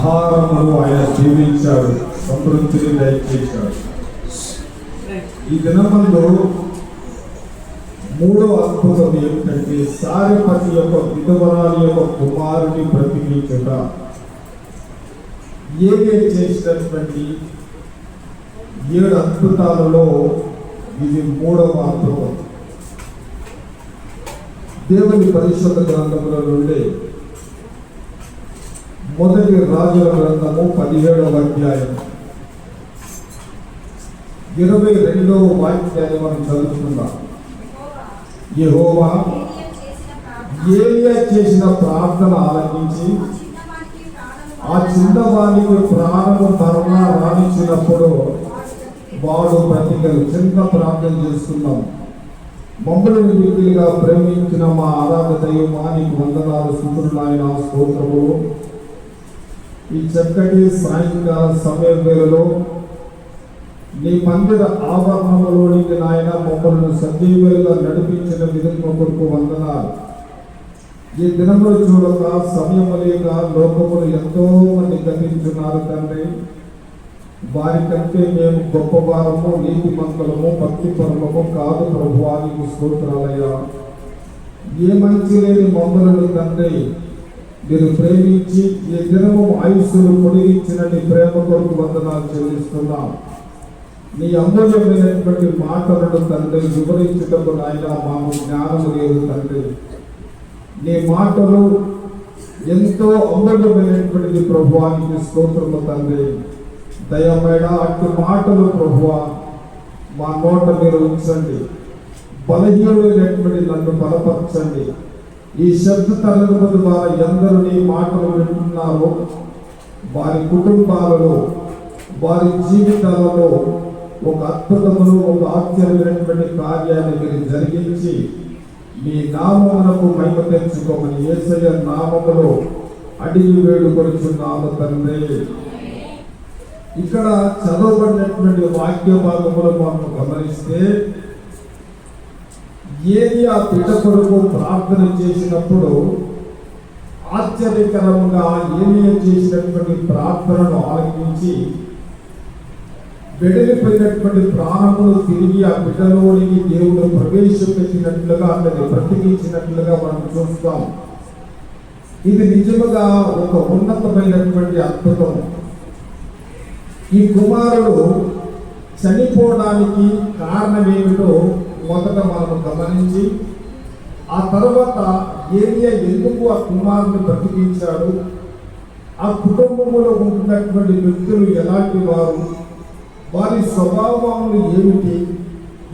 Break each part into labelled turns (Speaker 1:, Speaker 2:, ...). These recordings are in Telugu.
Speaker 1: ఆహారమును ఆయన జీవించాడు, సమృద్ధిని దయచేశాడు. ఈ దినములో మూడో అద్భుతం ఏమిటంటే సారెపతి యొక్క విధవరాలి యొక్క కుమారుని బ్రతికించుట. ఏలియా చేసినటువంటి 7 అద్భుతాలలో ఇది మూడవ అద్భుతం. దేవుని పరిశుద్ధ గ్రంథముల నుండి మొదటి రాజుల గ్రంథము 17వ అధ్యాయం 22వ వాక్యాన్ని మనం చదువుకుందాం. యెహోవా ఏలియా చేసిన ప్రార్థన ఆలకించి ఆ చిన్నవానికి ప్రాణము మరణ రాణించినప్పుడు వాడు బ్రతికలు. చిన్న ప్రార్థన చేస్తున్నాం. మమ్మల్ని మిగిలిగా ప్రేమించిన మా ఆరాధ దైవమా, నీకు వందనాలు, స్తుతులు నాయన, స్తోత్రములు. ఈ చక్కటి సాయంకాల సమయం వేళలో నీ మందిర ఆవరణములోనికి నాయన మమ్మల్ని సజీవులుగా నడిపించిన విధంగా కొరకు వందనాలు. ఈ దినములు చూడక సమయము లేక లోకములు ఎంతో మంది గతించున్నారు తండ్రి. వారి కంటే మేము గొప్ప వారము, నీతి మంతులము, భక్తి పరులము కాదు ప్రభువా, నీకు స్తోత్రాలయ్యా. ఏ మంచి లేని మమ్మలను తండ్రి మీరు ప్రేమించి ఈ దినము ఆయుస్సును పొడిగించిన నీ ప్రేమ కొరకు వందనాలు చెల్లిస్తున్నాం. నీ అమూల్యమైనటువంటి మాటలను తండ్రి వివరించటకు నాయన మాకు జ్ఞానం లేదు తండ్రి. నీ మాటలు ఎంతో అమూల్యమైనటువంటిది ప్రభువా, నీకు స్తోత్రము తండ్రి. దయమైన అట్టి మాటలు ప్రభువా మా నోట మీరు ఉంచండి. బలహీనులైనటువంటి నన్ను బలపరచండి. ఈ శబ్ద తరంగముల ద్వారా ఎందరూ నీ మాటలు వింటున్నారో వారి కుటుంబాలలో, వారి జీవితాలలో ఒక అద్భుతములు, ఒక ఆశ్చర్యమైనటువంటి కార్యాన్ని మీరు జరిగించి మీ నామమునకు మహిమ తెచ్చుకోమని యేసయ్య నామములో అడిగి వేడుకొనుచున్నాము తండ్రి. ఇక్కడ చదవబడినటువంటి వాక్య భాగములు మనం గమనిస్తే ఏలియా బిడ్డ కొరకు ప్రార్థన చేసినప్పుడు ఆశ్చర్యకరంగా ఏలియా చేసినటువంటి ప్రార్థనను ఆలకించి వెడలిపోయినటువంటి ప్రాణములు తిరిగి ఆ బిడ్డలోనికి దేవుడు ప్రవేశపెట్టినట్లుగా, అతన్ని బ్రతికించినట్లుగా మనం చూస్తాం. ఇది నిజముగా ఒక ఉన్నతమైనటువంటి అద్భుతం. ఈ కుమారుడు చనిపోవడానికి కారణం ఏమిటో మొదట మనం గమనించి ఆ తర్వాత ఏలియా ఎందుకు ఆ కుమారుని బ్రతికించాడు, ఆ కుటుంబంలో ఉంటున్నటువంటి వ్యక్తులు ఎలాంటి వారు, వారి స్వభావములు ఏమిటి,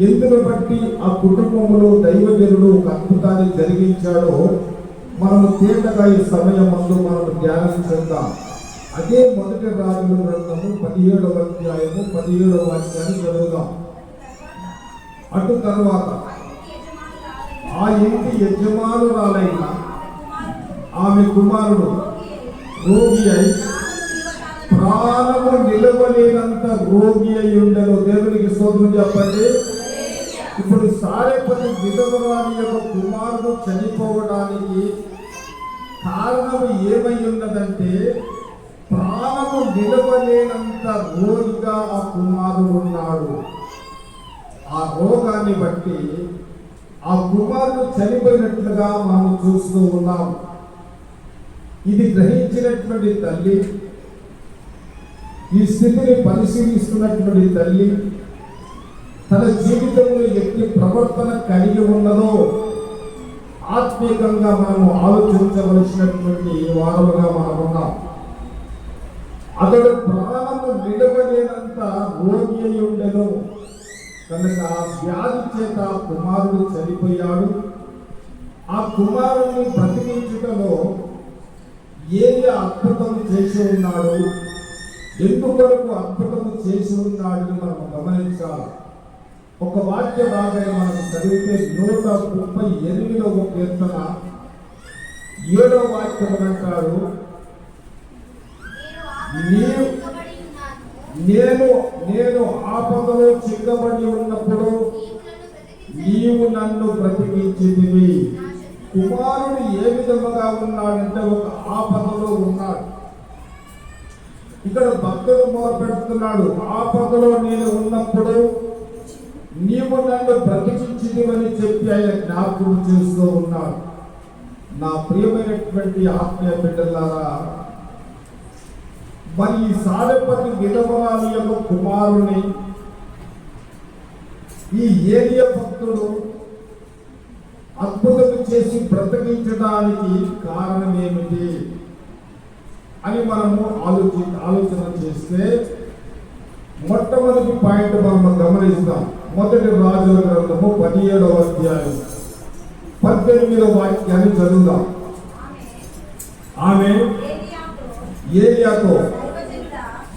Speaker 1: ఎందును బట్టి ఆ కుటుంబంలో దైవజనుడు ఒక అద్భుతాన్ని జరిగించాడో మనము తేటగా ఈ సమయం ముందు మనం ధ్యానం చేద్దాం. అదే మొదటి రాజుల గ్రంథము 17వ అధ్యాయము 17వ వాక్యాన్ని చదువుదాం. అటు తర్వాత ఆ ఇంటి యజమానురాలైన ఆమె కుమారుడు రోగి అయి ప్రాణము నిలవలేనంత రోగి అయి ఉండను. దేవునికి స్తోత్రం చెప్పండి. ఇప్పుడు సారెపతి విధవరాలి యొక్క కుమారుడు చనిపోవడానికి కారణం ఏమై ఉన్నదంటే ప్రాణము నిలవలేనంత రోగిగా ఆ కుమారుడు ఉన్నాడు. ఆ రోగాన్ని బట్టి ఆ కుమారుడు చనిపోయినట్లుగా మనం చూస్తూ ఉన్నాం. ఇది గ్రహించినటువంటి తల్లి, ఈ స్థితిని పరిశీలిస్తున్నటువంటి తల్లి తన జీవితంలో ఎట్టి ప్రవర్తన కలిగి ఉన్నదో ఆత్మీయంగా మనము ఆలోచించవలసినటువంటి వారముగా మనం ఉన్నాం. అతడు ప్రాణము నిలవలేనంత రోగి అయి ఉండెను కనుక వ్యాధి చేత కుమారుడు చనిపోయాడు. ఆ కుమారుడిని బ్రతికించుటలో ఏలియా అద్భుతం చేసి ఉన్నాడు, ఎందుకొరకు అద్భుతం చేసి ఉన్నాడని మనం గమనించాలి. ఒక వాక్య భాగాన్ని మనం చదివితే 138వ కీర్తన 7వ వాక్యం అంటాడు, నేను ఆపదలో చిక్కబడి ఉన్నప్పుడు నీవు నన్ను బ్రతికించితివి. కుమారుడు ఏ విధముగా ఉన్నాడంటే ఒక ఆపదలో ఉన్నాడు. ఇక్కడ భక్తుడు మొదలుపెడుతున్నాడు, ఆపదలో నేను ఉన్నప్పుడు నీవు నన్ను బ్రతికించిదివని చెప్పి ఆయన జ్ఞాపకం చేస్తూ ఉన్నాడు. నా ప్రియమైనటువంటి ఆత్మీయ బిడ్డలారా, మరి ఈ సారెపతి విధవరాలు యొక్క కుమారుని ఈ ఏలియా భక్తుడు అద్భుతం చేసి బ్రతికించడానికి కారణం ఏమిటి అని మనము ఆలోచన చేస్తే మొట్టమొదటి పాయింట్ మనం గమనిస్తాం. మొదటి రాజుల గ్రంథము 17వ అధ్యాయం 18వ వాక్యాన్ని చదువుదాం. ఆమె ఏలియాతో,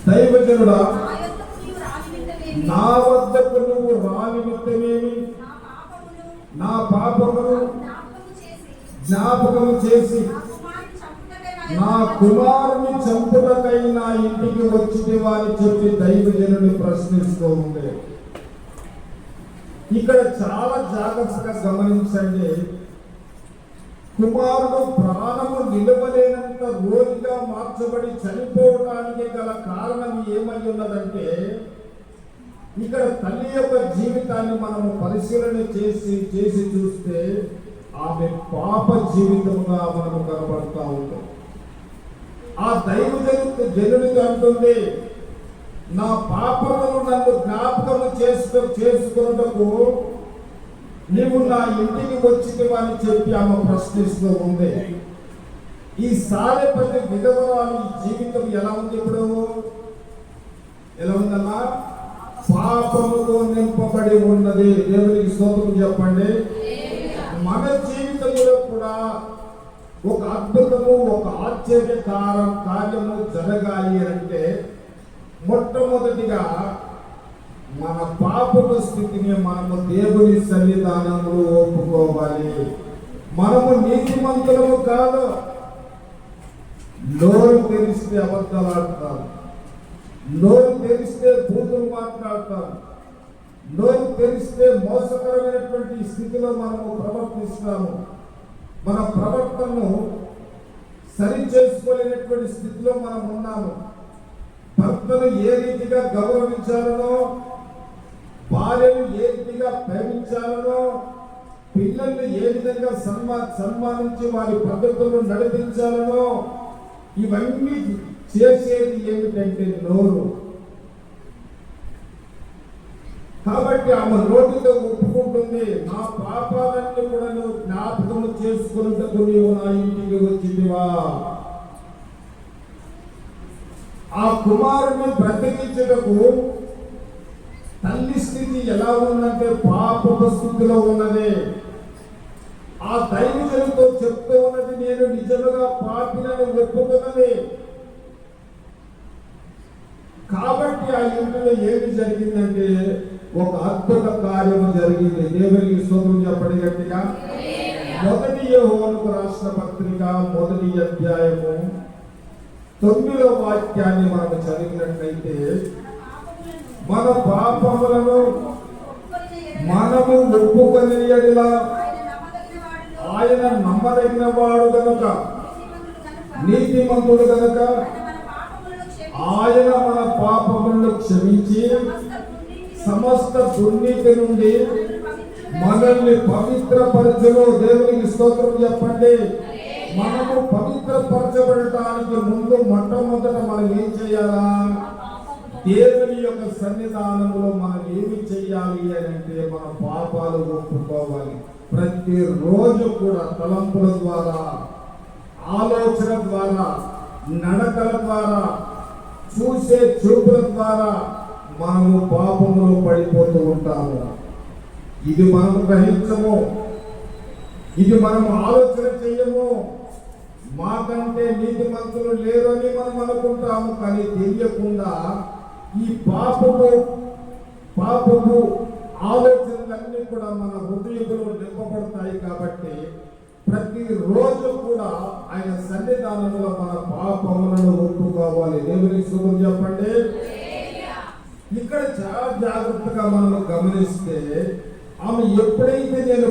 Speaker 1: దైవజనుడా, నా వద్దకు నువ్వు రానిమిత్తమేమి, నా పాపమును జ్ఞాపకము చేసి నా కుమారుని చంపుటకై నా ఇంటికి వచ్చితివా అని చెప్పి దైవజనుని ప్రశ్నిస్తూ ఉంది. ఇక్కడ చాలా జాగ్రత్తగా గమనించండి. కుమారుడు ప్రాణము నిలవలేనంత రోజుగా మార్చబడి చనిపోవడానికి గల కారణం ఏమై ఉన్నదంటే, ఇక్కడ తల్లి యొక్క జీవితాన్ని మనము పరిశీలన చేసి చూస్తే ఆమె పాప జీవితముగా మనము కనబడతా ఉంటాం. ఆ దైవజనుడితో అంటుంది, నా పాపమును నన్ను జ్ఞాపకము చేసుకున్నటకు నీవు నా ఇంటికి వచ్చితివా అని చెప్పి ఆమె ప్రశ్నిస్తూ ఉంది. ఈ సారెపతి విధవరాలు జీవితం ఎలా ఉంది? ఇప్పుడు ఎలా ఉందమ్మా? పాపముతో నింపబడి ఉన్నది. దేవునికి స్తోత్రం చెప్పండి. మన జీవితంలో కూడా ఒక అద్భుతము, ఒక ఆశ్చర్య కార్యము జరగాలి అంటే మొట్టమొదటిగా మన పాపపు స్థితిని మనము దేవుని సన్నిధానంలో ఒప్పుకోవాలి. మనము నీతిమంతులము కాదు. నోరు తెరిస్తే అబద్ధాలు ఆడతారు, నోరు తెరిస్తే బూతులు మాట్లాడతారు, నోరు తెరిస్తే మోసకరమైనటువంటి స్థితిలో మనము ప్రవర్తిస్తాము. మన ప్రవర్తనను సరి చేసుకోలేనటువంటి స్థితిలో మనం ఉన్నాము. భర్తను ఏ రీతిగా గౌరవించాలనో, భార్యను ఏ రీతిగా ప్రేమించాలనో, పిల్లల్ని ఏ విధంగా సన్మానించి వారి పద్ధతులను నడిపించాలనో, ఇవన్నీ చేసేది ఏమిటంటే నోరు. కాబట్టి ఆమె నోటితో ఒప్పుకుంటుంది, నా పాపాలన్నీ కూడా నువ్వు జ్ఞాపకం చేసుకున్నట్టు నీవు నా ఇంటికి వచ్చిదివా. ఆ కుమారుని బ్రతికించుటకు తల్లి స్థితి ఎలా ఉందంటే పాపపు స్థితిలో ఉన్నది. ఆ దైవజనుడితో చెప్తూ ఉన్నది, నేను నిజముగా పాపినని ఒప్పుకున్నది. కాబట్టి ఆ ఇంటిలో ఏమి జరిగిందంటే ఒక అద్భుత కార్యము జరిగింది. దేవునికి స్తోత్రం చెప్పండి గట్టిగా. మొదటి యోహాను రాసిన పత్రిక 1వ అధ్యాయము 9వ వాక్యాన్ని మనం చదివినట్లయితే, మన పాపములను మనము ఒప్పుకొని ఎడల ఆయన నమ్మదగిన వాడు గనుక, నీతిమంతుడు గనుక ఆయన మన పాపములను క్షమించి సమస్త దుర్నీతి నుండి మనల్ని పవిత్రపరచును. దేవునికి స్తోత్రం చెప్పండి. మనము పవిత్రపరచబడటానికి ముందు మొట్టమొదట మనం ఏం చేయాలా? దేవుని యొక్క సన్నిధానంలో మనం ఏమి చేయాలి అంటే మన పాపాలు ఒప్పుకోవాలి. ప్రతిరోజు కూడా తలంపుల ద్వారా, ఆలోచన ద్వారా, నడకల ద్వారా, చూసే చూపుల ద్వారా మనము పాపములో పడిపోతూ ఉంటాము. ఇది మనము గ్రహించము, ఇది మనము ఆలోచన చెయ్యము. మాకంటే నీతిమంతులు లేరు అని మనం అనుకుంటాము. కానీ తెలియకుండా ఈ పాపపు ఆలోచనలన్నీ కూడా మన హృదయంలో నింపబడతాయి. కాబట్టి ప్రతిరోజు కూడా ఆయన సన్నిధానంలో మన పాపములను ఒప్పుకోవాలి. దేవునికి స్తోత్రం చెప్పండి. ఇక్కడ చాలా జాగ్రత్తగా మనం గమనిస్తే ఆమె ఎప్పుడైతే నేను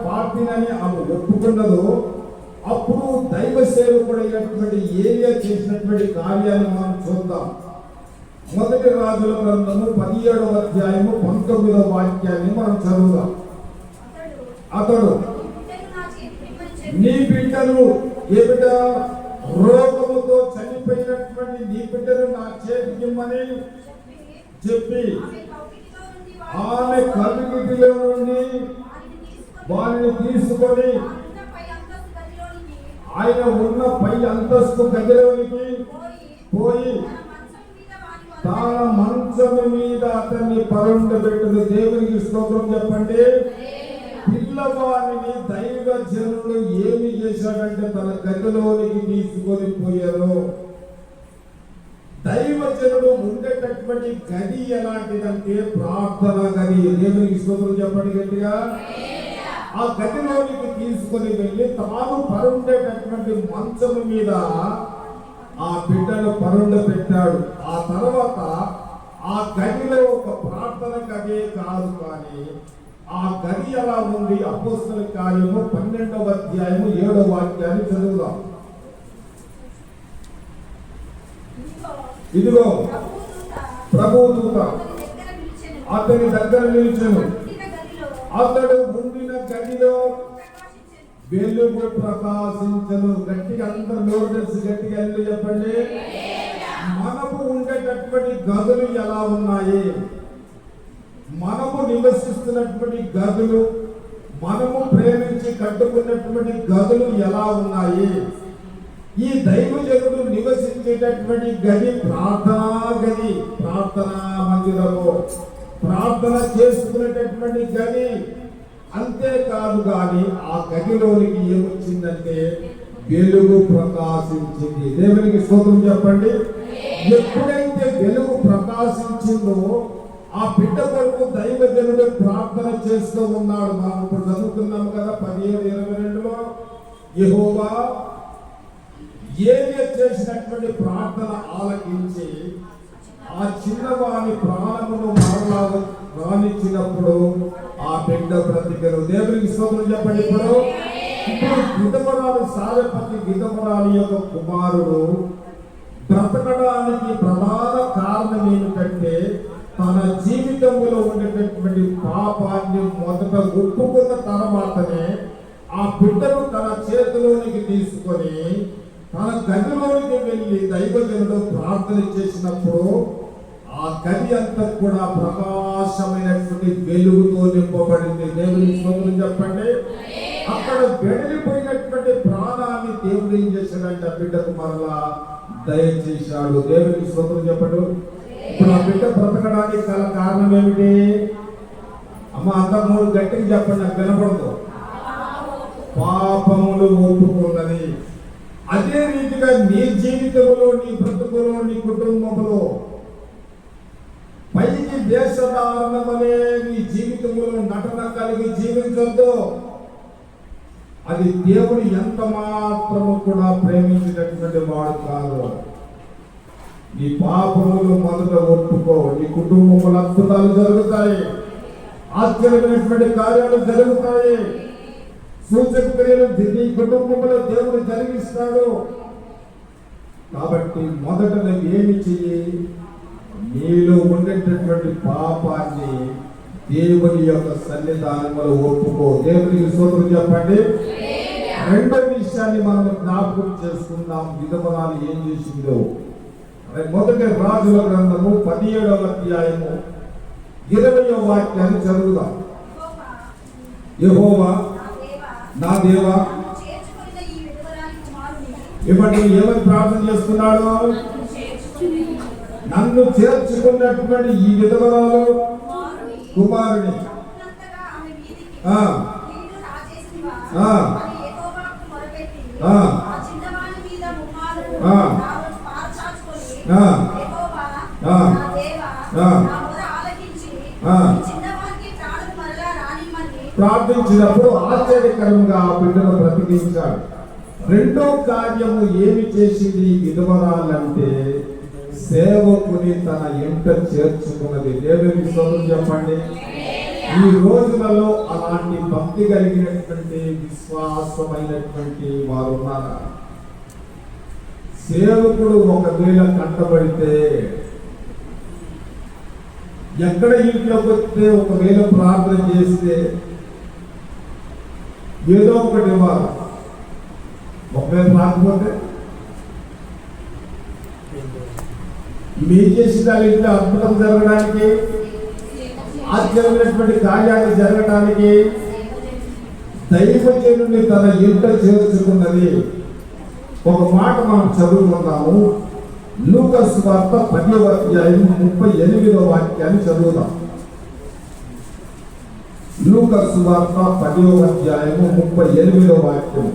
Speaker 1: పాపినని ఆమె ఒప్పుకున్నదో అప్పుడు దైవ సేవకుడైనటువంటి ఏలియా చేసినటువంటి కార్యాన్ని మనం చూద్దాం. మొదటి రాజుల గ్రంథము 17వ అధ్యాయము 19వ వాక్యాన్ని మనం చదువుదాం. అతడు నీ బిడ్డను ఏ బిడ్డ రోగముతో చనిపోయినటువంటి నీ బిడ్డను నా చేతికి ఇమ్మని చెప్పి ఆమె కవిగిటిలో నుండి వారిని తీసుకొని ఆయన ఉన్న పై అంతస్తు గదిలోనికి పోయి తన మంచం మీద అతన్ని పరుండబెట్టును. దేవునికి స్తోత్రం చెప్పండి. పిల్లవాడిని దైవ జనులు ఏమి చేశాడంటే తన గదిలోనికి తీసుకొని పోయారు. దైవ జనులు ఉండేటటువంటి గది ఎలాంటిదంటే ప్రార్థన గది. దేవునికి స్తోత్రం చెప్పండి గట్టిగా. ఆ గదిలోనికి తీసుకొని వెళ్ళి తాను పరుండేటటువంటి మంచం మీద ఆ బిడ్డను పరుండ పెట్టాడు. ఆ తర్వాత ఆ గదిలో ఒక ప్రార్థన గదే కాదు, కానీ ఆ గది ఎలా ఉంది? అపోస్తల కార్యము 12వ అధ్యాయము 7వ వాక్యాన్ని చదువుదాం. ఇదిగో ప్రభుదూత అతని దగ్గర నిలిచెను. అతడు ఉండిన గదిలో వెలుగు ప్రకాశించను. గట్టిగా అందరూ నోరు తెలిసి గట్టిగా ఎందుకు చెప్పండి. మనము ఉండేటటువంటి గదులు ఎలా ఉన్నాయి? మనము నివసిస్తున్నటువంటి గదులు, మనము ప్రేమించి కట్టుకున్నటువంటి గదులు ఎలా ఉన్నాయి? ఈ దైవజనుడు నివసించేటటువంటి గది ప్రార్థనా గది, ప్రార్థనా మందిరము, ప్రార్థన చేసుకునేటటువంటి గది. అంతేకాదు కానీ ఆ గదిలోనికి ఏమొచ్చిందంటే వెలుగు ప్రకాశించింది. దేవునికి స్తోత్రం చెప్పండి. ఎప్పుడైతే వెలుగు ప్రకాశించిందో ఆ బిడ్డ కొరకు దైవజనుడు ప్రార్థన చేస్తూ ఉన్నాడు. మనం ఇప్పుడు చదువుతున్నాము కదా 17:22లో యెహోవా ఏలియా చేసినటువంటి ప్రార్థన ఆలకించి ఆ చిన్నవాని ప్రాణమును మరలా రానిచ్చినప్పుడు ఆ బిడ్డ బ్రతికెను. దేవునికి స్తోత్రం చెప్పండి. ఇప్పుడు విధవరాలు సారెపతి విధవరాలు యొక్క కుమారుడు బ్రతకడానికి ప్రధాన కారణం ఏమిటంటే తన జీవితంలో ఉండేటటువంటి పాపాన్ని మొదట ఒప్పుకున్న తర్వాతనే ఆ బిడ్డను తన చేతిలోనికి తీసుకొని తన గదిలోనికి వెళ్ళి దైవజనుడు ప్రార్థన చేసినప్పుడు ఆ గది అంతా కూడా ప్రకాశమైనటువంటి వెలుగుతో నింపబడింది. దేవునికి స్తోత్రం చెప్పండి. అక్కడ వెడలిపోయినటువంటి ప్రాణాన్ని దేవుడు ఏం చేశాడంటే ఆ బిడ్డకు మరలా దయచేశాడు. దేవునికి స్తోత్రం చెప్పండి. ఇప్పుడు ఆ బిడ్డ బ్రతకడానికి గల కారణం ఏమిటి? అమ్మ అంత మూడు గట్టిగా చెప్పండి, నాకు వినపడదు. పాపములు ఒప్పుకున్నది. అదే రీతిగా నీ జీవితంలో, నీ బ్రతుకులో, నీ కుటుంబంలో పైకి దేశదారణమనే నీ జీవితంలో నటన కలిగి జీవించొద్దు. అది దేవుడు ఎంత మాత్రము కూడా ప్రేమించినటువంటి వాడు కాదు. నీ పాపములు మొదట ఒప్పుకో, నీ కుటుంబంలో అద్భుతాలు జరుగుతాయి, ఆశ్చర్యమైనటువంటి కార్యాలు జరుగుతాయి, సూచక క్రియలు నీ కుటుంబంలో దేవుడు జరిగిస్తాడు. కాబట్టి మొదట నువ్వు ఏమి చెయ్యి? నీలో ఉండేటటువంటి పాపాన్ని దేవుని యొక్క సన్నిధానంలో ఒప్పుకో. దేవునికి స్తోత్రం చెప్పండి. రెండో విషయాన్ని మనం జ్ఞాపకం చేసుకుందాం. విధవరాలు ఏం చేసిందో మొదటి రాజుల గ్రంథము 17వ అధ్యాయము 20వ వాక్యాన్ని చదువుదాం. యెహోవా నా దేవా, ఇప్పటి ఏమని ప్రార్థన చేస్తున్నాడు? నన్ను చేర్చుకున్నటువంటి ఈ విధవరాలు కుమారుని ప్రార్థించినప్పుడు ఆశ్చర్యకరంగా ఆ బిడ్డను బ్రతికించాడు. రెండో కార్యము ఏమి చేసింది ఈ విధవరాలంటే సేవకుని తన ఇంట చేర్చుకున్నది. దేవునికి స్తోత్రం చెప్పండి. ఈ రోజులలో అలాంటి భక్తి కలిగినటువంటి విశ్వాసమైనటువంటి వారు ఉన్నారా? సేవకుడు ఒకవేళ కంటబడితే, ఎక్కడ ఇంట్లోకి వస్తే ఒకవేళ ప్రార్థన చేస్తే ఏదో ఒకటి ఇవ్వాలి. ఒకవేళ రాకపోతే మీరు చేసిన ఇంట్లో అద్భుతం జరగడానికి, ఆశ్చర్యమైనటువంటి కార్యాలు జరగడానికి దైవజనుని తన ఇంట చేర్చుకున్నది. ఒక మాట మనం చదువుకున్నాము. లూకా సువార్త 10వ అధ్యాయం 38వ వాక్యాన్ని చదువుదాం. లూకా సువార్త 10వ అధ్యాయం 38వ వాక్యం.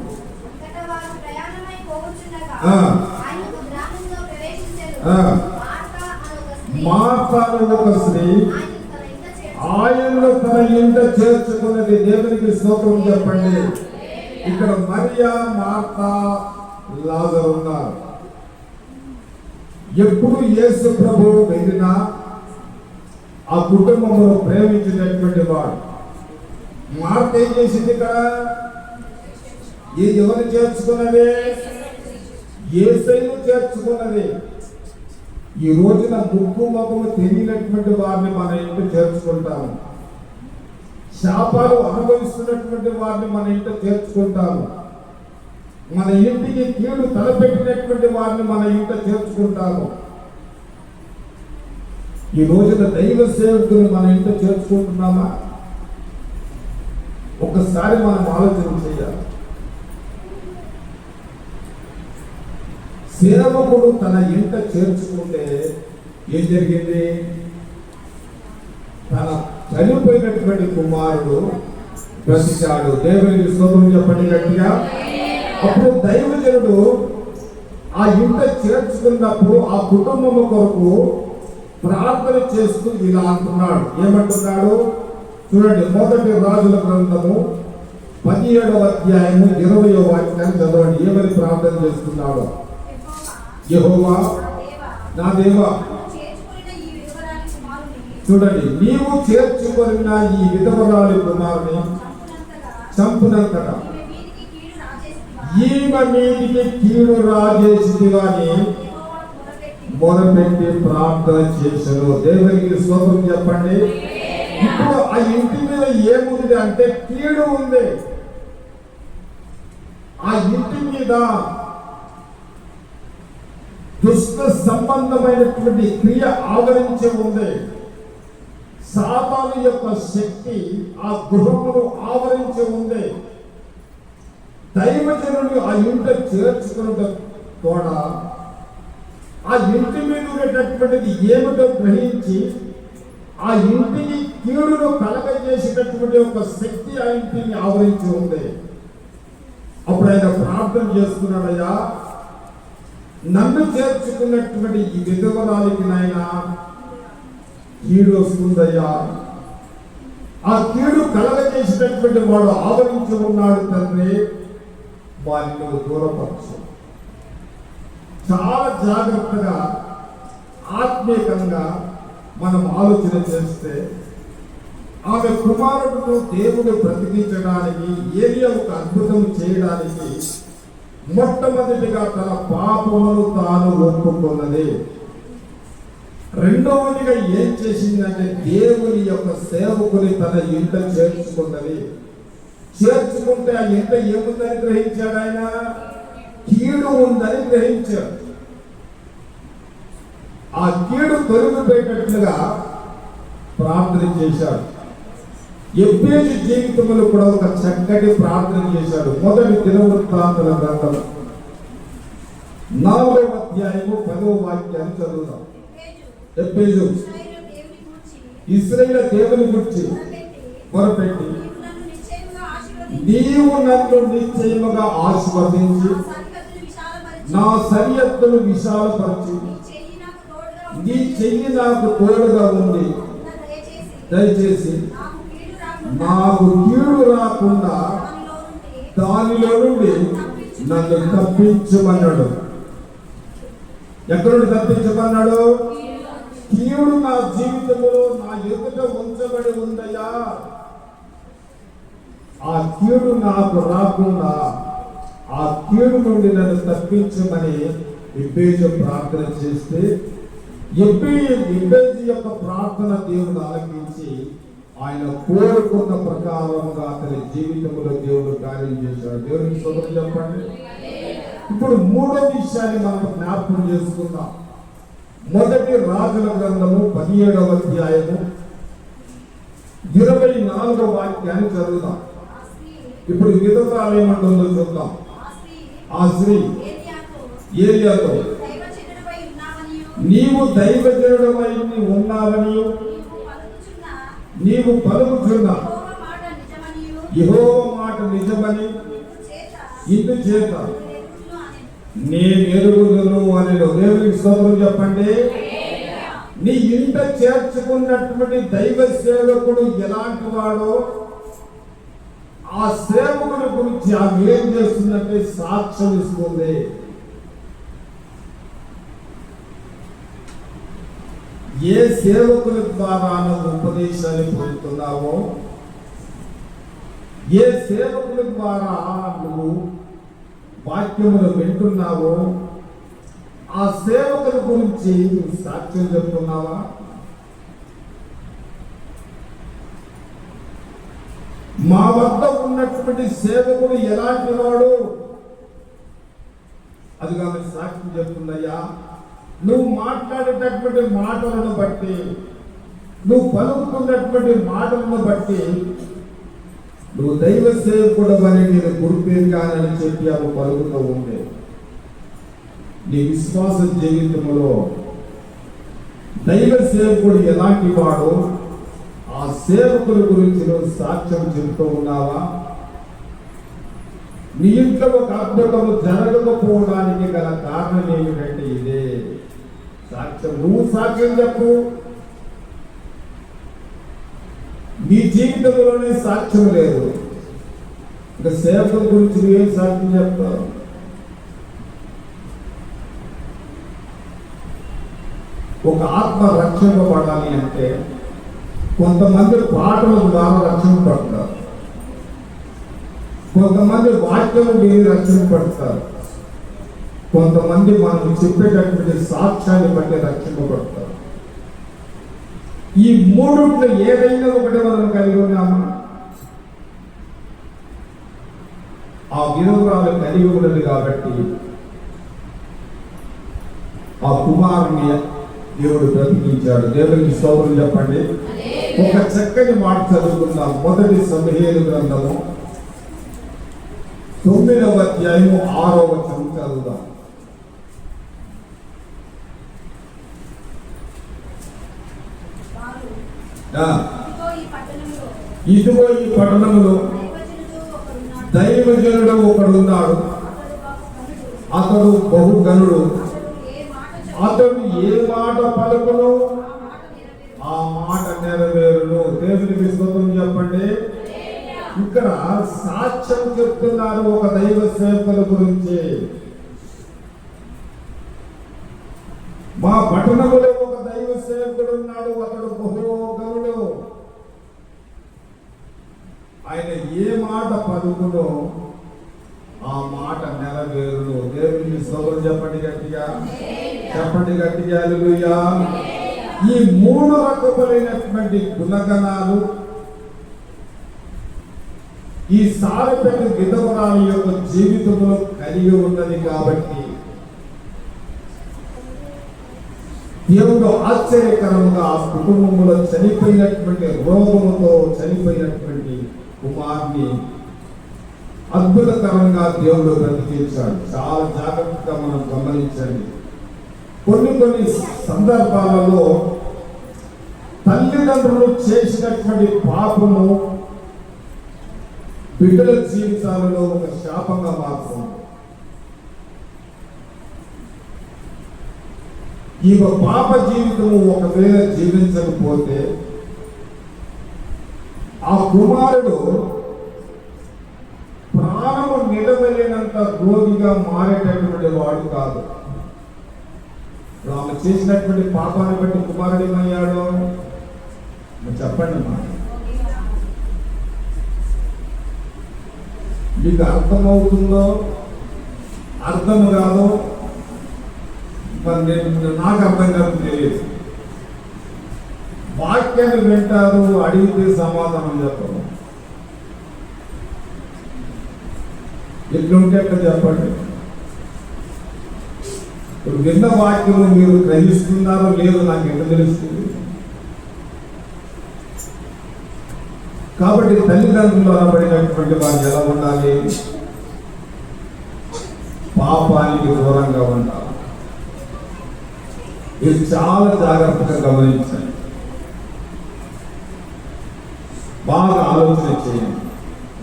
Speaker 1: మార్తా అను ఒక స్త్రీ ఆయనను తన ఇంట చేర్చుకున్నది. దేవునికి స్తోత్రం చెప్పండి. ఇక్కడ మరియా, మార్తా, లాజరు ఉన్నారు. ఎప్పుడు యేసు ప్రభువు వెళ్ళినా ఆ కుటుంబంలో ప్రేమించినటువంటి వాడు. మార్త ఏం చేసింది? ఇక్కడ ఎవరు చేర్చుకున్నది? యేసయ్యను చేర్చుకున్నది. ఈ రోజున ముక్కు మొక్కము తెలియనటువంటి వారిని మన ఇంట చేర్చుకుంటాము. శాపాలు అనుభవిస్తున్నటువంటి వారిని మన ఇంట చేర్చుకుంటాము. మన ఇంటికి కీడు తలపెట్టినటువంటి వారిని మన ఇంట చేర్చుకుంటాము. ఈ రోజున దైవ సేవకులు మన ఇంట చేర్చుకుంటున్నామా? ఒకసారి మనం ఆలోచన చేయాలి. సేవకుడు తన ఇంట చేర్చుకుంటే ఏం జరిగింది? తన చనిపోయినటువంటి కుమారుడు బ్రతికాడు. దేవునికి స్తోత్రం చెప్పండి గట్టిగా. అప్పుడు దైవజనుడు ఆ ఇంట చేర్చుకున్నప్పుడు ఆ కుటుంబము కొరకు ప్రార్థన చేస్తూ ఇలా అంటున్నాడు. ఏమంటున్నాడు చూడండి. మొదటి రాజుల గ్రంథము 17వ అధ్యాయము 20వ వాక్యాన్ని చదవండి. ఏమని ప్రార్థన చేస్తున్నాడు? యెహోవా నా దేవా, చూడండి, నీవు చేర్చుకున్న ఈ విధవరాలి కుమారుని చంపునంతగా ఈమె మీదికి కీడు రాజేసిదిగా అని మొదలుపెట్టి ప్రార్థన చేశాను. దేవునికి స్తోత్రం చెప్పండి. ఇప్పుడు ఆ ఇంటి మీద ఏముంది అంటే కీడు ఉంది. ఆ ఇంటి మీద దుష్ట సంబంధమైనటువంటి క్రియ ఆవరించి ఉంది. సాతాను యొక్క శక్తి ఆ గృహమును ఆవరించి ఉంది. దైవజనుడు ఆ ఇంట చేర్చుకున్న కూడా ఆ ఇంటి మీద ఉండేటటువంటిది ఏమిటో గ్రహించి ఆ ఇంటికి కీడును కలగజేసేటటువంటి ఒక శక్తి ఆ ఇంటిని ఆవరించి ఉంది. అప్పుడు ఆయన ప్రార్థన చేసుకున్నాడయ్యా, నన్ను చేర్చుకున్నటువంటి ఈ విధవరాలికి నాయన కీడు వస్తుందయ్యా. ఆ కీడు కలగజేసేటటువంటి వాడు ఆవరించి ఉన్నాడు తండ్రి, వారిని దూరపరచు. చాలా జాగ్రత్తగా ఆత్మీయంగా మనం ఆలోచన చేస్తే ఆమె కుమారుడును దేవుడు బ్రతికించడానికి, ఏరియా ఒక అద్భుతం చేయడానికి మొట్టమొదటిగా తన పాపమును తాను ఒప్పుకున్నది. రెండవదిగా ఏం చేసిందంటే దేవుని యొక్క సేవకుని తన ఇంట చేర్చుకున్నది. చేర్చుకుంటే ఆ ఇంట ఏముందని గ్రహించాడు? ఆయన కీడు ఉందని గ్రహించాడు. ఆ కీడు తొలగిపోయేటట్లుగా ప్రార్థన చేశాడు. ఎబ్బేజు జీవితంలో కూడా ఒక చక్కటి ప్రార్థన చేశాడు. మొదటి దినవృత్తాంతాల గ్రంథం 4వ అధ్యాయము 10వ వాక్యాన్ని చదువుదాం. ఎబ్బేజు ఇశ్రాయేలు దేవుని గురించి మొరపెట్టి, నీవు నన్ను నిశ్చయముగా ఆశీర్వదించి నా సరిహద్దులు విశాలపరచి నీ చెయ్యి నాకు తోడుగా ఉంది దయచేసి నాకు కీడు రాకుండా దానిలో నుండి నన్ను తప్పించమన్నాడు. ఎక్కడ నుండి తప్పించమన్నాడు? కీడు నా జీవితంలో నా ఎదుట ఉంచబడి ఉందయ్యా, ఆ కీడు నాకు రాకుండా ఆ కీడు నుండి నన్ను తప్పించమని ఎబ్బేజు ప్రార్థన చేస్తే ఎబ్బేజు యొక్క ప్రార్థన దేవుడు ఆలకించి ఆయన కోరుకున్న ప్రకారంగా అతని జీవితంలో దేవుడు కార్యం చేశాడు. దేవునికి స్తోత్రం చెప్పండి. ఇప్పుడు మూడో విషయాన్ని మనం జ్ఞాపకం చేసుకుందాం. మొదటి రాజుల గ్రంథము 17వ అధ్యాయము 24వ వాక్యాన్ని చదువుదాం. ఇప్పుడు విధవరాలు ఏమంటుందో చూద్దాం. ఆ స్త్రీ ఏలియాతో, నీవు దైవజనుడవై ఉన్నావని నీవు పలుకుచున్న యెహోవా మాట నిజమని ఇందుచేత నేను ఎరుగుదును అని దేవునికి స్తోత్రం చెప్పండి. నీ ఇంట చేర్చుకున్నటువంటి దైవ సేవకుడు ఎలాంటి వాడో ఆ సేవకుడి గురించి ఆమె ఏం చేస్తుందంటే సాక్ష్యం ఇస్తుంది. ఏ సేవకుల ద్వారా నువ్వు ఉపదేశాన్ని పొందుతున్నావో, ఏ సేవకుల ద్వారా నువ్వు వాక్యములు వింటున్నావో ఆ సేవకుల గురించి నువ్వు సాక్ష్యం చెప్తున్నావా? మా వద్ద ఉన్నటువంటి సేవకుడు ఎలాంటి వాడు అది కాబట్టి సాక్ష్యం చెప్తుందయ్యా. నువ్వు మాట్లాడేటటువంటి మాటలను బట్టి, నువ్వు పలుకుతున్నటువంటి మాటలను బట్టి నువ్వు దైవ సేవకుడు అని నేను గుర్తించానని చెప్పి అవి పలుకుతూ ఉండే. నీ విశ్వాస జీవితంలో దైవ సేవకుడు ఎలాంటి వాడు ఆ సేవకుల గురించి నువ్వు సాక్ష్యం చెబుతూ ఉన్నావా? నీ ఇంట్లో ఒక అద్భుతము జరగకపోవడానికి గల కారణం ఏమిటంటే ఇదే సాక్ష్యం. నువ్వు సాక్ష్యం చెప్పు. నీ జీవితంలోనే సాక్ష్యం లేదు, ఇంకా సేవకుల గురించి నువ్వేం సాక్ష్యం చెప్తావు? ఒక ఆత్మ రక్షింపబడాలి అంటే కొంతమంది పాటల ద్వారా రక్షింపబడతారు, కొంతమంది వాక్యం విని రక్షింపబడతారు, కొంతమంది మనం చెప్పేటటువంటి సాక్ష్యాన్ని బట్టి రక్షింపబడతారు. ఈ మూడుట్లో ఏదైనా ఒకటి మనం కలిగి ఉన్నామా? ఆ విధవరాలు కలిగి ఉన్నది కాబట్టి ఆ కుమారుని దేవుడు బ్రతికించాడు. దేవునికి స్తోత్రం చెప్పండి. ఒక చక్కని మాట చదువుకుందాం. మొదటి సమూయేలు గ్రంథము 9వ అధ్యాయము 6వ వచనం చదువుదాం. ఇదిగో ఈ పట్టణంలో దైవజనుడు ఒకడున్నాడు, అతడు బహుగనుడు, అతడు ఏ మాట పలుకును ఆ మాట నెరవేరును. దేవునికి స్తోత్రం చెప్పండి. ఇక్కడ సాక్ష్యం చెప్తున్నారు ఒక దైవ సేవకుల గురించి. మా పట్టణంలో ఒక దైవ సేవకుడు ఉన్నాడు, అతడు బహుగనుడు, ఆయన ఏ మాట పలుకునో ఆ మాట నెరవేరును. దేవునికి స్తోత్రం చెప్పండి గట్టిగా, చెప్పండి గట్టిగా హల్లెలూయా. ఈ మూడు రకములైనటువంటి గుణగణాలు ఈ సారపెద్ద విధవరాలి యొక్క జీవితంలో కలిగి ఉన్నది కాబట్టి దేవుడు ఆశ్చర్యకరంగా ఆ కుటుంబంలో చనిపోయినటువంటి రోగముతో చనిపోయినటువంటి కుమార్ని అద్భుతకరంగా దేవుడు బ్రతికించాడు. చాలా జాగ్రత్తగా మనం గమనించండి. కొన్ని సందర్భాలలో తల్లిదండ్రులు చేసినటువంటి పాపము బిడ్డల జీవితాలలో ఒక శాపంగా మారుతుంది. ఈ పాప జీవితము ఒకవేళ జీవించకపోతే ఆ కుమారుడు ప్రాణము నిలవలేనంత రోగిగా మారేటటువంటి వాడు కాదు. ఆమె చేసినటువంటి పాపాన్ని బట్టి కుమారుడు ఏమయ్యాడు చెప్పండి. మీకు అర్థమవుతుందో అర్థం కాదో మరి నాకు అర్థం కాదు తెలియదు. వాక్యాన్ని వింటారు, అడిగితే సమాధానం చెప్పరు. ఎట్లుంటే అట్లా చెప్పండి. ఇప్పుడు విన్న వాక్యము మీరు గ్రహిస్తున్నారో లేదో నాకు ఎంత తెలుస్తుంది. కాబట్టి తల్లిదండ్రులు అనబడినటువంటి వారు ఎలా ఉండాలి? పాపానికి దూరంగా ఉండాలి. ఇది చాలా జాగ్రత్తగా గమనించండి, బాగా ఆలోచన చేయండి.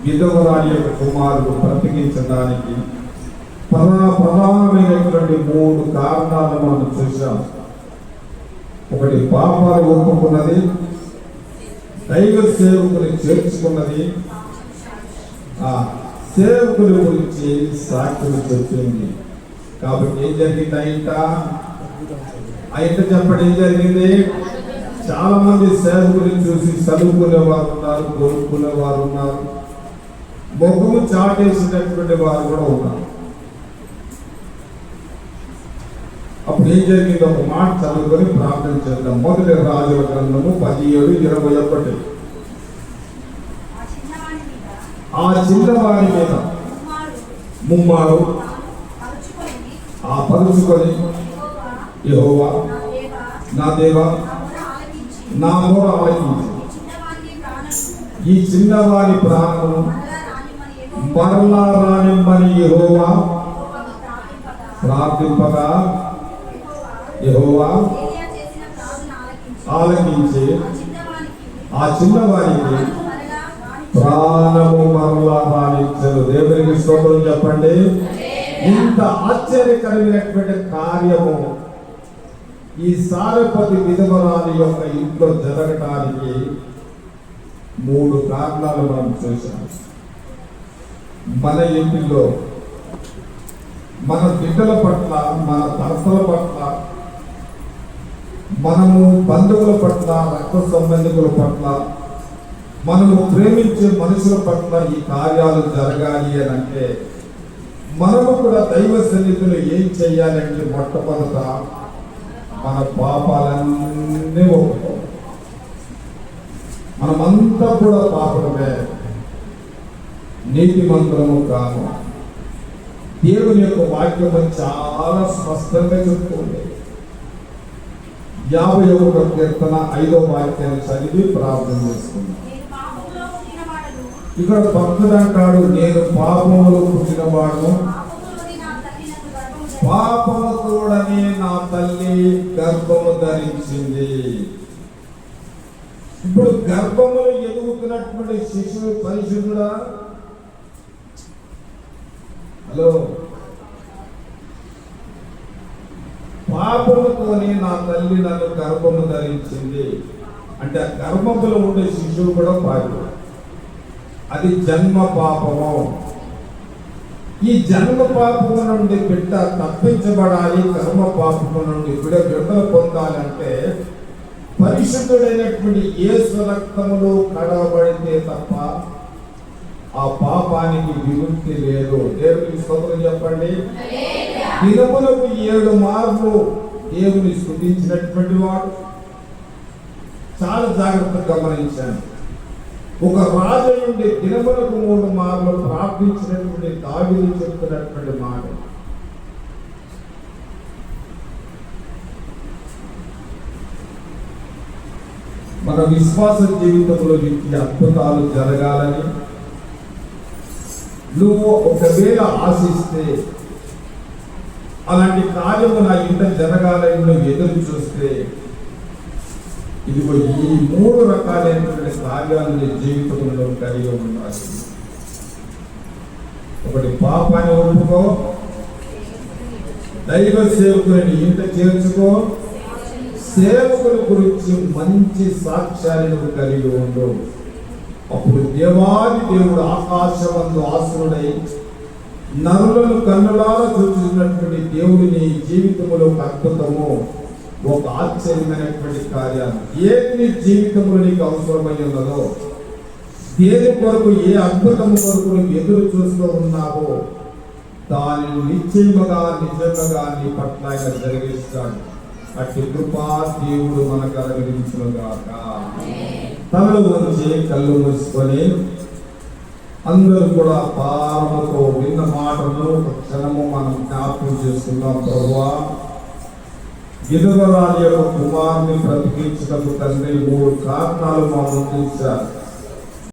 Speaker 1: విధవరాలి యొక్క కుమారుడు బ్రతికించడానికి ప్రధానమైనటువంటి 3 కారణాలు మనం చూసాం. ఒకటి పాపాలు ఒప్పుకున్నది, దైవ సేవకుని చేర్చుకున్నది, సేవకుల గురించి సాక్షులు చెప్పింది. కాబట్టి ఏం జరిగింది? ఇంట చెప్పండి, ఏం జరిగింది? చాలా మంది సేవకుని చూసి చదువుకునే వారు ఉన్నారు, కోరుకునే వారు ఉన్నారు, మొగ్గుము చాటేసినటువంటి వారు కూడా ఉన్నారు. అప్పుడు ఏం జరిగింది? ఒక మాట చదువుకొని ప్రార్థన చేద్దాం. మొదటి రాజుల గ్రంథము 17:21. ఆ చిన్నవారి మీద ముమ్మారు పరుచుకొని, యెహోవా నా దేవా నా మొర ఆలకించి ఈ చిన్నవారి ప్రాణము మరలా రానిమ్మని యెహోవా ప్రార్థింపగా, యెహోవా ఆలకించి ఆ చిన్నవారికి ప్రాణము మరలా రానించను. దేవునికి స్తోత్రం చెప్పండి. ఇంత ఆశ్చర్యకరమైనటువంటి కార్యము ఈ సారెపతి విధవరాలి యొక్క ఇంట్లో జరగటానికి 3 కారణాలు మనం చూసాం. మన ఇంటిలో మన బిడ్డల పట్ల, మన భర్తల పట్ల, మనము బంధువుల పట్ల, రక్త సంబంధికుల పట్ల, మనము ప్రేమించే మనుషుల పట్ల ఈ కార్యాలు జరగాలి అని అంటే మనము కూడా దైవ సన్నిధిలో ఏం చేయాలంటే మొట్టమొదట మన పాపాలన్నీ ఒప్పుకోవాలి. మనమంతా కూడా పాపమే, నీతిమంతులము కాదు. దేవుని యొక్క వాక్యము చాలా స్పష్టంగా చెప్తుంది. 51వ కీర్తన 5వ వాక్యాన్ని చదివి ప్రార్థన చేసుకున్నాం. ఇక్కడ భక్తుడు అంటాడు, నేను పాపములో పుట్టినవాడు, పాపము తోడని నా తల్లి గర్భము ధరించింది. ఇప్పుడు గర్భములో ఎదుగుతున్నటువంటి శిశువు పరిశుద్ధుడా? హలో, పాపముతోని నా తల్లి నన్ను గర్భము ధరించింది అంటే ఆ గర్భములో ఉండే శిశువు కూడా పాపం. అది జన్మ పాపము. ఈ జన్మ పాపము నుండి బిడ్డ తప్పించబడాలి, కర్మ పాపము నుండి విడుదల పొందాలంటే పరిశుద్ధుడైనటువంటి యేసు రక్తములో కడగబడితే తప్ప ఆ పాపానికి విముక్తి లేదు. దేవునికి స్తోత్రం చెప్పండి. దినములకు 7 మార్లు దేవుని స్తుతించినటువంటి వాడు. చాలా జాగ్రత్తగా గమనించాను. ఒక రాజు నుండి దినములకు 3 మార్లు ప్రార్థించినటువంటి దావీదు చెప్తున్నటువంటి మాట. మన విశ్వాస జీవితంలో ఇట్టి అద్భుతాలు జరగాలని నువ్వు ఒకవేళ ఆశిస్తే, అలాంటి కార్యము నా ఇంట జరగాలని నువ్వు ఎదురు చూస్తే, ఇదిగో ఈ 3 రకాలైనటువంటి కార్యాలు నీ జీవితంలో కలిగి ఉండాలి. ఒకటి, పాపాన్ని ఒప్పుకో, దైవ సేవకుని ఇంట చేర్చుకో, సేవకుల గురించి మంచి సాక్ష్యాన్ని నువ్వు కలిగి ఉండు. అప్పుడు దేవాది దేవుడు ఆకాశమందు ఆసనుడై నరులను కన్నులారా చూస్తున్నటువంటి దేవుడి నీ జీవితంలో అద్భుతము, ఒక ఆశ్చర్యమైనటువంటి కార్యాలు ఏది నీ జీవితంలో నీకు అవసరమై ఉన్నదో దేని కొరకు, ఏ అద్భుతం కొరకు నువ్వు ఎదురు చూస్తూ ఉన్నావో దానిని నిశ్చయముగా నీ పట్ల ఆయన జరిగిస్తాడు. అట్టి కృపా దేవుడు మనకు అనుగ్రహించునుగాక. తలలు ఉంచి కళ్ళు మూసుకొని అందరూ కూడా భారముతో విన్న మాటను ఒక క్షణము మనం జ్ఞాపకం చేసుకుందాం. ప్రభువా, విధవరాలి యొక్క కుమారుని బ్రతికించుటకు తండ్రి 3 కారణాలు మా ముందు ఇచ్చారు.